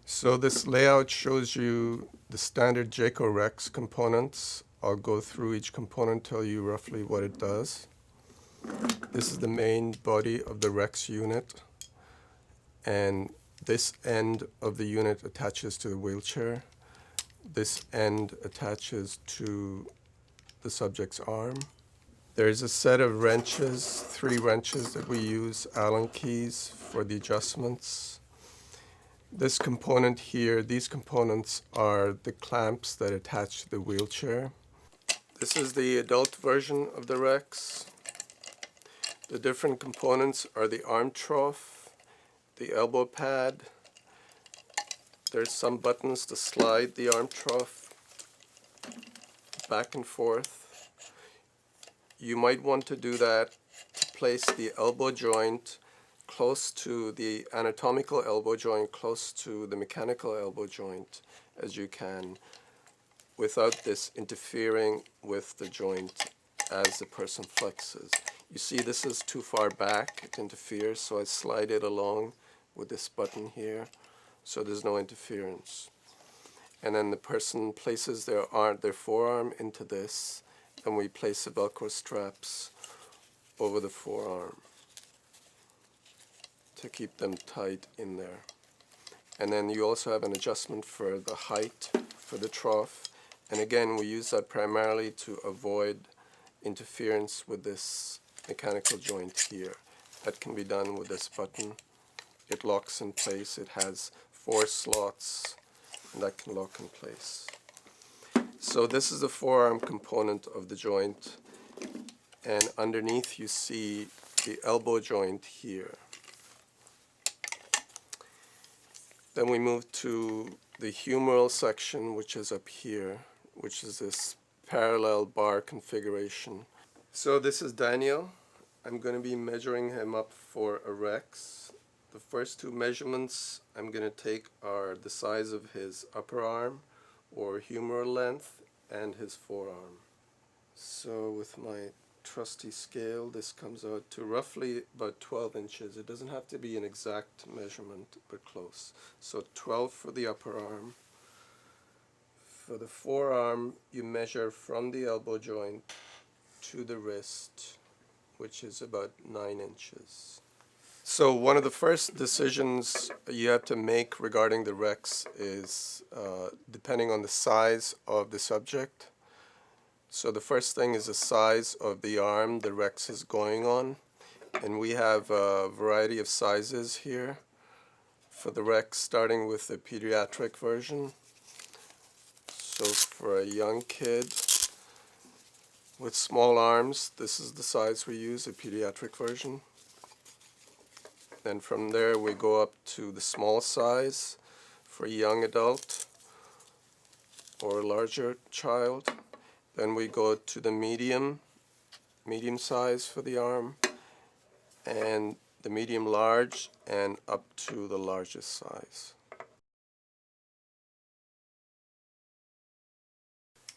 So this layout shows you the standard Jaeco REX components. I'll go through each component, tell you roughly what it does. This is the main body of the REX unit, and this end of the unit attaches to the wheelchair. This end attaches to the subject's arm. There's a set of wrenches, 3 wrenches that we use, Allen keys for the adjustments. This component here, these components are the clamps that attach to the wheelchair. This is the adult version of the REX. The different components are the arm trough, the elbow pad. There's some buttons to slide the arm trough back and forth. You might want to do that to place the elbow joint close to the anatomical elbow joint, close to the mechanical elbow joint as you can, without this interfering with the joint as the person flexes. You see this is too far back, it interferes, so I slide it along with this button here so there's no interference. And then the person places their forearm into this, and we place the Velcro straps over the forearm to keep them tight in there. And then you also have an adjustment for the height for the trough. And again, we use that primarily to avoid interference with this mechanical joint here. That can be done with this button. It locks in place. It has 4 slots, and that can lock in place. So this is the forearm component of the joint, and underneath you see the elbow joint here. Then we move to the humeral section, which is up here, which is this parallel bar configuration. So this is Daniel. I'm going to be measuring him up for a REX. The first 2 measurements I'm going to take are the size of his upper arm, or humeral length, and his forearm. So with my trusty scale, this comes out to roughly about 12 inches. It doesn't have to be an exact measurement, but close. So 12 for the upper arm. For the forearm, you measure from the elbow joint to the wrist, which is about 9 inches. So one of the first decisions you have to make regarding the REX is depending on the size of the subject. So the first thing is the size of the arm the REX is going on. And we have a variety of sizes here for the REX, starting with the pediatric version. So for a young kid with small arms, this is the size we use, a pediatric version. Then from there we go up to the small size for a young adult or a larger child. Then we go to the medium size for the arm, and the medium large, and up to the largest size.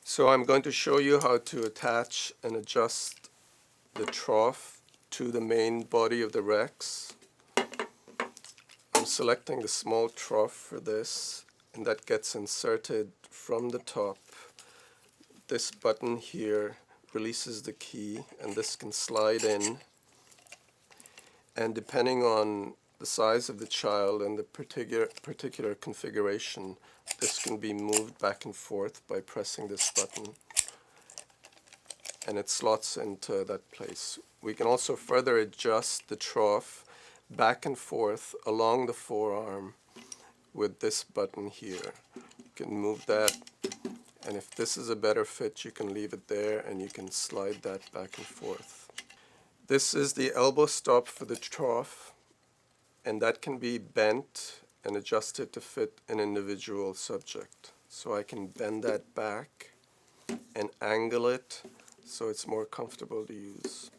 So I'm going to show you how to attach and adjust the trough to the main body of the REX. I'm selecting the small trough for this, and that gets inserted from the top. This button here releases the key, and this can slide in. And depending on the size of the child and the particular configuration, this can be moved back and forth by pressing this button, and it slots into that place. We can also further adjust the trough back and forth along the forearm with this button here. You can move that, and if this is a better fit, you can leave it there and you can slide that back and forth. This is the elbow stop for the trough, and that can be bent and adjusted to fit an individual subject. So I can bend that back and angle it so it's more comfortable to use.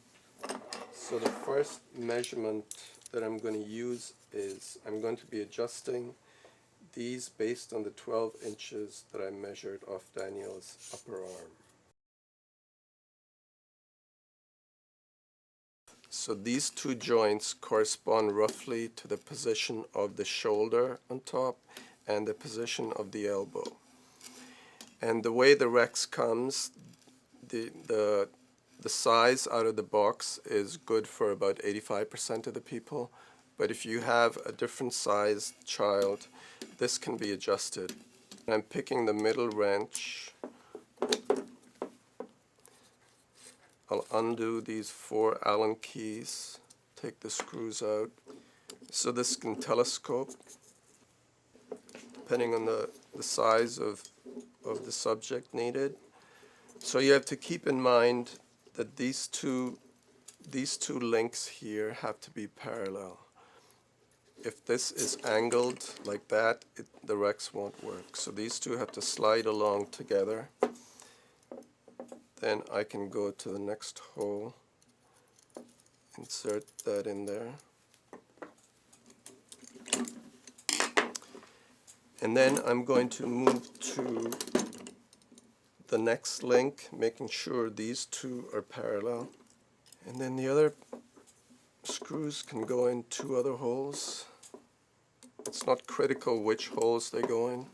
So the first measurement that I'm going to use is I'm going to be adjusting these based on the 12 inches that I measured off Daniel's upper arm. So these two joints correspond roughly to the position of the shoulder on top and the position of the elbow. And the way the WREX comes, the size out of the box is good for about 85% of the people. But if you have a different sized child, this can be adjusted. I'm picking the middle wrench. I'll undo these 4 Allen keys, take the screws out. So this can telescope, depending on the size of the subject needed. So you have to keep in mind that these two links here have to be parallel. If this is angled like that, the WREX won't work. So these two have to slide along together. Then I can go to the next hole, insert that in there. And then I'm going to move to the next link, making sure these two are parallel. And then the other screws can go in 2 other holes. It's not critical which holes they go in.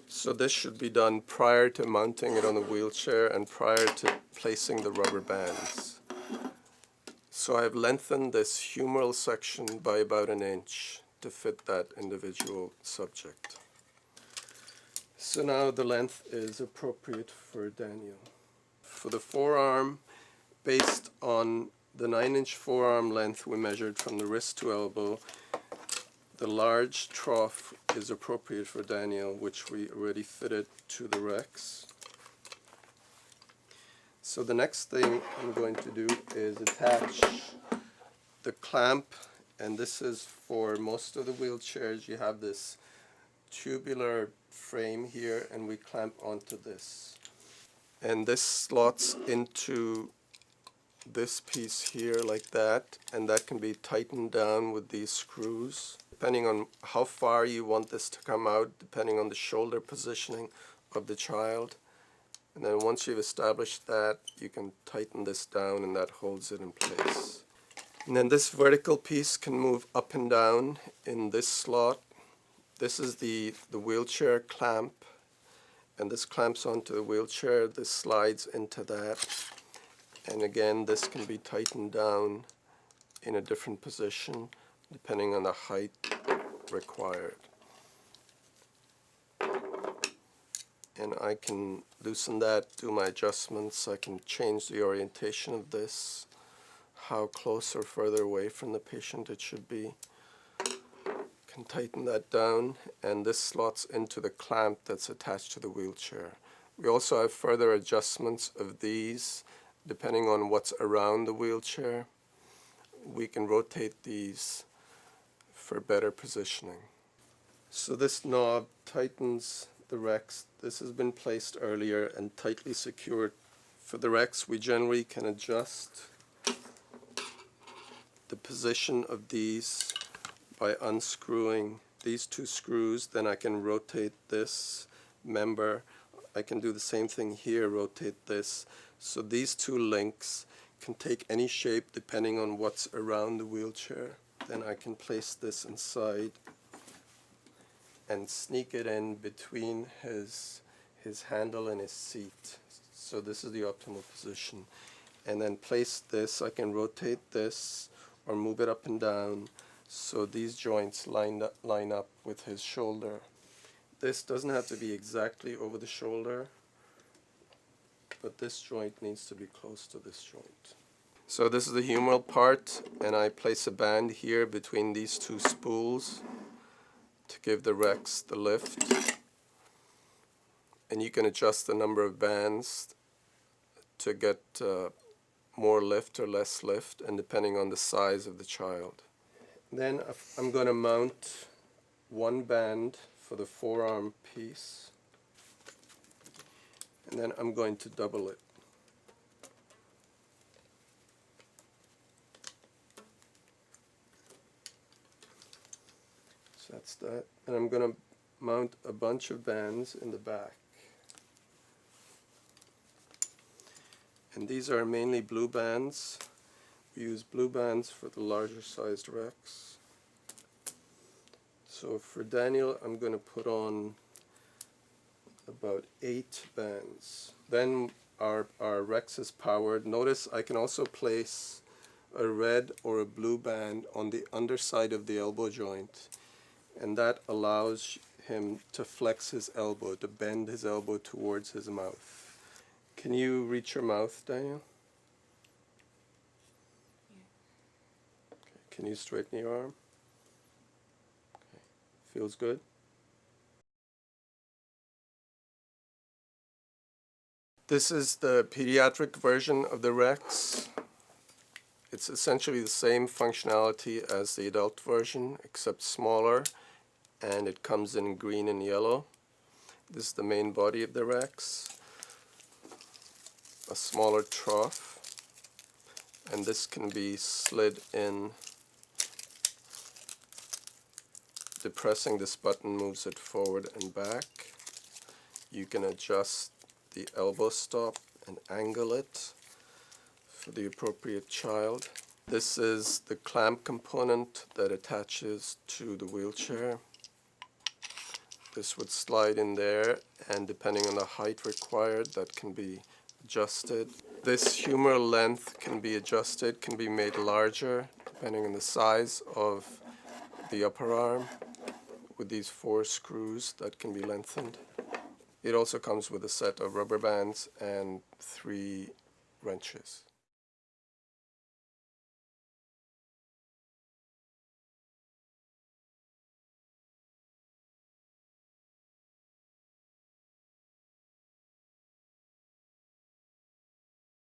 So this should be done prior to mounting it on the wheelchair and prior to placing the rubber bands. So I've lengthened this humeral section by about 1 inch to fit that individual subject. So now the length is appropriate for Daniel. For the forearm, based on the 9-inch forearm length we measured from the wrist to elbow, the large trough is appropriate for Daniel, which we already fitted to the WREX. So the next thing I'm going to do is attach the clamp, and this is for most of the wheelchairs. You have this tubular frame here, and we clamp onto this. And this slots into this piece here like that, and that can be tightened down with these screws. Depending on how far you want this to come out, depending on the shoulder positioning of the child. And then once you've established that, you can tighten this down and that holds it in place. And then this vertical piece can move up and down in this slot. This is the wheelchair clamp, and this clamps onto the wheelchair. This slides into that. And again, this can be tightened down in a different position depending on the height required. And I can loosen that, do my adjustments. I can change the orientation of this, how close or further away from the patient it should be. Can tighten that down, and this slots into the clamp that's attached to the wheelchair. We also have further adjustments of these depending on what's around the wheelchair. We can rotate these for better positioning. So this knob tightens the WREX. This has been placed earlier and tightly secured. For the WREX, we generally can adjust the position of these by unscrewing these 2 screws. Then I can rotate this member. I can do the same thing here, rotate this. So these 2 links can take any shape depending on what's around the wheelchair. Then I can place this inside and sneak it in between his handle and his seat. So this is the optimal position. And then place this. I can rotate this or move it up and down so these joints line up with his shoulder. This doesn't have to be exactly over the shoulder, but this joint needs to be close to this joint. So this is the humeral part, and I place a band here between these 2 spools to give the WREX the lift. And you can adjust the number of bands to get more lift or less lift, and depending on the size of the child. Then I'm going to mount 1 band for the forearm piece, and then I'm going to double it. So that's that. And I'm going to mount a bunch of bands in the back. And these are mainly blue bands. We use blue bands for the larger sized REX. So for Daniel, I'm going to put on about 8 bands. Then our REX is powered. Notice I can also place a red or a blue band on the underside of the elbow joint, and that allows him to flex his elbow, to bend his elbow towards his mouth. Can you reach your mouth, Daniel? Yeah. Okay. Can you straighten your arm? Okay. Feels good? This is the pediatric version of the REX. It's essentially the same functionality as the adult version, except smaller, and it comes in green and yellow. This is the main body of the REX. A smaller trough, and this can be slid in. Depressing this button moves it forward and back. You can adjust the elbow stop and angle it for the appropriate child. This is the clamp component that attaches to the wheelchair. This would slide in there, and depending on the height required, that can be adjusted. This humeral length can be adjusted, can be made larger depending on the size of the upper arm with these 4 screws that can be lengthened. It also comes with a set of rubber bands and 3 wrenches.